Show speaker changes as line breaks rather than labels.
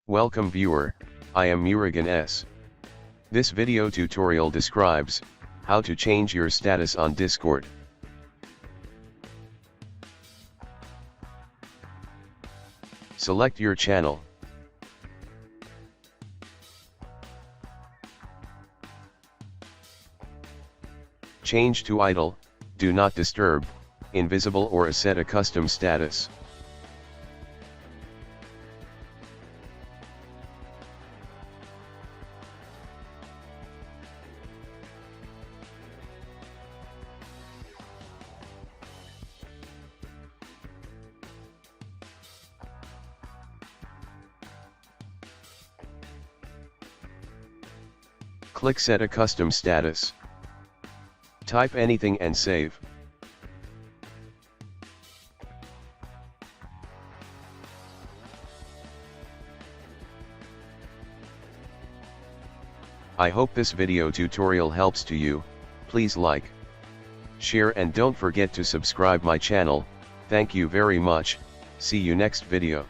Welcome viewer, I am Murugan S. This video tutorial describes how to change your status on Discord. Select your channel. Change to idle, do not disturb, invisible, or set a custom status. Click Set a custom status. Type anything and save. I hope this video tutorial helps to you. Please like, share and don't forget to subscribe my channel. Thank you very much. See you next video.